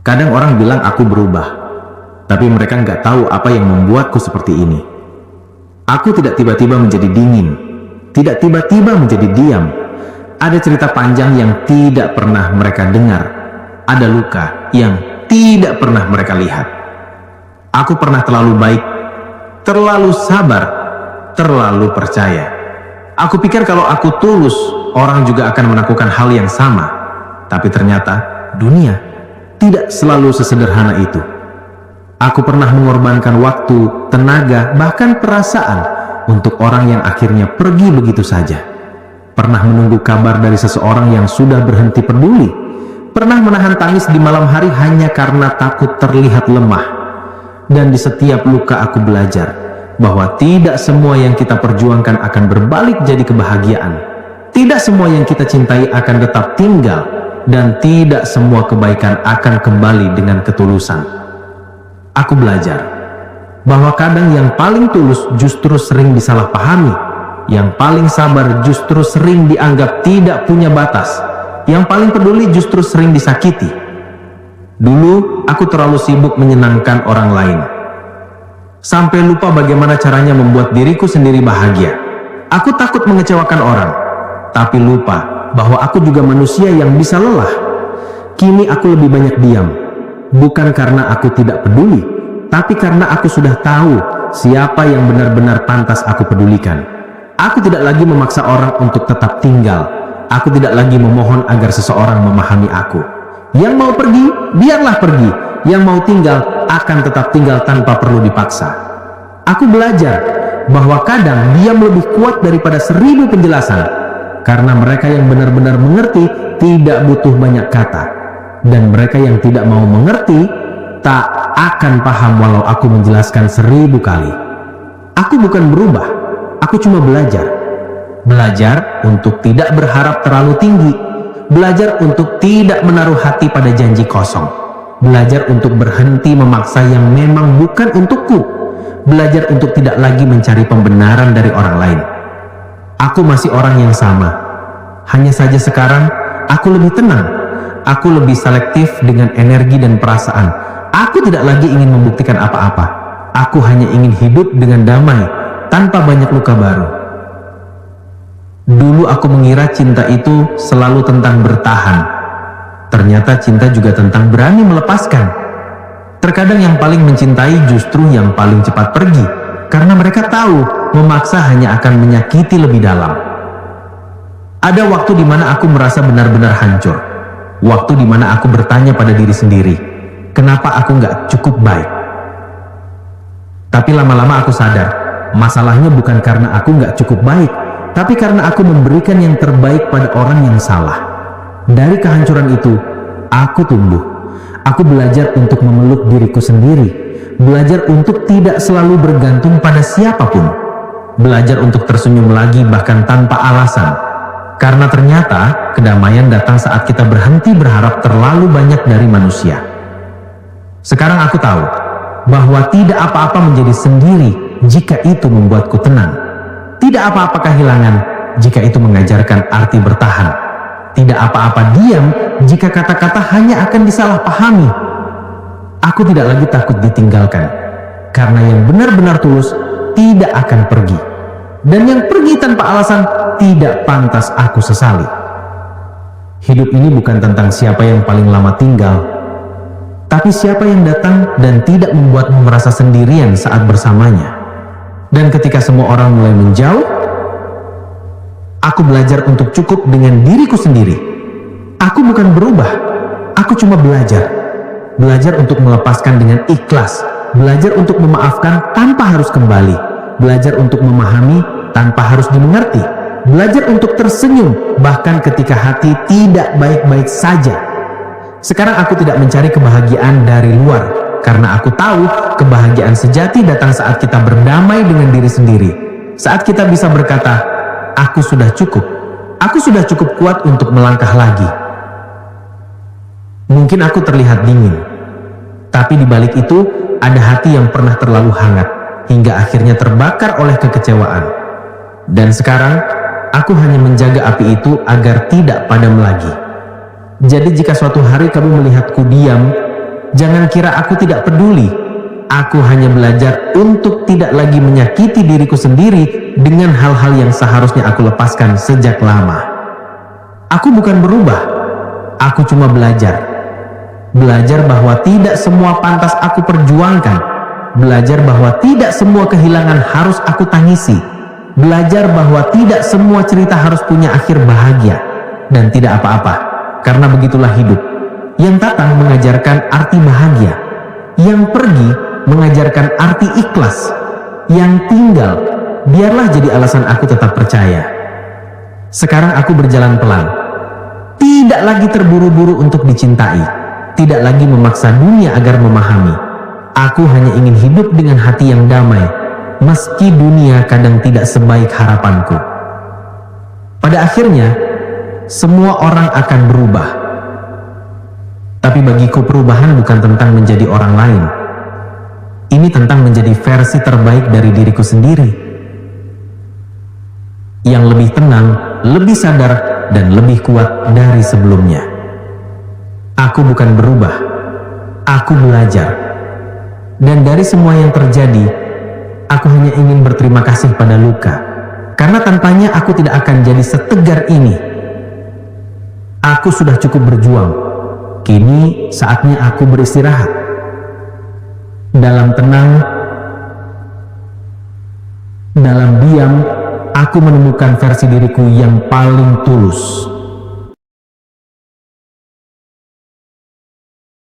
Kadang orang bilang aku berubah, tapi mereka nggak tahu apa yang membuatku seperti ini. Aku tidak tiba-tiba menjadi dingin, tidak tiba-tiba menjadi diam. Ada cerita panjang yang tidak pernah mereka dengar. Ada luka yang tidak pernah mereka lihat. Aku pernah terlalu baik, terlalu sabar, terlalu percaya. Aku pikir kalau aku tulus, orang juga akan melakukan hal yang sama. Tapi ternyata dunia tidak selalu sesederhana itu. Aku pernah mengorbankan waktu, tenaga, bahkan perasaan untuk orang yang akhirnya pergi begitu saja. Pernah menunggu kabar dari seseorang yang sudah berhenti peduli. Pernah menahan tangis di malam hari hanya karena takut terlihat lemah. Dan di setiap luka aku belajar bahwa tidak semua yang kita perjuangkan akan berbalik jadi kebahagiaan. Tidak semua yang kita cintai akan tetap tinggal, dan tidak semua kebaikan akan kembali dengan ketulusan. Aku belajar bahwa kadang yang paling tulus justru sering disalahpahami, yang paling sabar justru sering dianggap tidak punya batas, yang paling peduli justru sering disakiti. Dulu aku terlalu sibuk menyenangkan orang lain, sampai lupa bagaimana caranya membuat diriku sendiri bahagia. Aku takut mengecewakan orang, tapi lupa bahwa aku juga manusia yang bisa lelah. Kini aku lebih banyak diam, bukan karena aku tidak peduli, tapi karena aku sudah tahu siapa yang benar-benar pantas aku pedulikan. Aku tidak lagi memaksa orang untuk tetap tinggal. Aku tidak lagi memohon agar seseorang memahami aku. Yang mau pergi, biarlah pergi. Yang mau tinggal, akan tetap tinggal tanpa perlu dipaksa. Aku belajar bahwa kadang diam lebih kuat daripada 1000 penjelasan. Karena mereka yang benar-benar mengerti tidak butuh banyak kata. Dan mereka yang tidak mau mengerti tak akan paham walau aku menjelaskan 1000 kali. Aku bukan berubah, aku cuma belajar. Belajar untuk tidak berharap terlalu tinggi. Belajar untuk tidak menaruh hati pada janji kosong. Belajar untuk berhenti memaksa yang memang bukan untukku. Belajar untuk tidak lagi mencari pembenaran dari orang lain. Aku masih orang yang sama. Hanya saja sekarang aku lebih tenang. Aku lebih selektif dengan energi dan perasaan. Aku tidak lagi ingin membuktikan apa-apa. Aku hanya ingin hidup dengan damai, tanpa banyak luka baru. Dulu aku mengira cinta itu selalu tentang bertahan. Ternyata cinta juga tentang berani melepaskan. Terkadang yang paling mencintai justru yang paling cepat pergi, karena mereka tahu memaksa hanya akan menyakiti lebih dalam. Ada waktu di mana aku merasa benar-benar hancur. Waktu di mana aku bertanya pada diri sendiri, kenapa aku nggak cukup baik? Tapi lama-lama aku sadar, masalahnya bukan karena aku nggak cukup baik, tapi karena aku memberikan yang terbaik pada orang yang salah. Dari kehancuran itu, aku tumbuh. Aku belajar untuk memeluk diriku sendiri, belajar untuk tidak selalu bergantung pada siapapun, belajar untuk tersenyum lagi bahkan tanpa alasan. Karena ternyata kedamaian datang saat kita berhenti berharap terlalu banyak dari manusia. Sekarang aku tahu bahwa tidak apa-apa menjadi sendiri jika itu membuatku tenang. Tidak apa-apa kehilangan jika itu mengajarkan arti bertahan. Tidak apa-apa diam jika kata-kata hanya akan disalahpahami. Aku tidak lagi takut ditinggalkan, karena yang benar-benar tulus tidak akan pergi. Dan yang pergi tanpa alasan tidak pantas aku sesali. Hidup ini bukan tentang siapa yang paling lama tinggal, tapi siapa yang datang dan tidak membuatmu merasa sendirian saat bersamanya. Dan ketika semua orang mulai menjauh, aku belajar untuk cukup dengan diriku sendiri. Aku bukan berubah, aku cuma belajar. Belajar untuk melepaskan dengan ikhlas. Belajar untuk memaafkan tanpa harus kembali. Belajar untuk memahami tanpa harus dimengerti. Belajar untuk tersenyum bahkan ketika hati tidak baik-baik saja. Sekarang aku tidak mencari kebahagiaan dari luar, karena aku tahu kebahagiaan sejati datang saat kita berdamai dengan diri sendiri. Saat kita bisa berkata, aku sudah cukup. Aku sudah cukup kuat untuk melangkah lagi. Mungkin aku terlihat dingin, tapi di balik itu ada hati yang pernah terlalu hangat hingga akhirnya terbakar oleh kekecewaan. Dan sekarang aku hanya menjaga api itu agar tidak padam lagi. Jadi jika suatu hari kamu melihatku diam, Jangan kira aku tidak peduli. Aku hanya belajar untuk tidak lagi menyakiti diriku sendiri dengan hal-hal yang seharusnya aku lepaskan sejak lama. Aku bukan berubah. Aku cuma belajar. Belajar bahwa tidak semua pantas aku perjuangkan. Belajar bahwa tidak semua kehilangan harus aku tangisi. Belajar bahwa tidak semua cerita harus punya akhir bahagia. Dan tidak apa-apa, karena begitulah hidup. Yang datang mengajarkan arti bahagia. Yang pergi mengajarkan arti ikhlas. Yang tinggal, biarlah jadi alasan aku tetap percaya. Sekarang aku berjalan pelan. Tidak lagi terburu-buru untuk dicintai. Tidak lagi memaksa dunia agar memahami. Aku hanya ingin hidup dengan hati yang damai, meski dunia kadang tidak sebaik harapanku. Pada akhirnya, semua orang akan berubah. Tapi bagiku perubahan bukan tentang menjadi orang lain. Ini tentang menjadi versi terbaik dari diriku sendiri. Yang lebih tenang, lebih sadar, dan lebih kuat dari sebelumnya. Aku bukan berubah. Aku belajar. Dan dari semua yang terjadi, aku hanya ingin berterima kasih pada luka. Karena tanpanya aku tidak akan jadi setegar ini. Aku sudah cukup berjuang. Kini saatnya aku beristirahat. Dalam tenang, dalam diam, aku menemukan versi diriku yang paling tulus.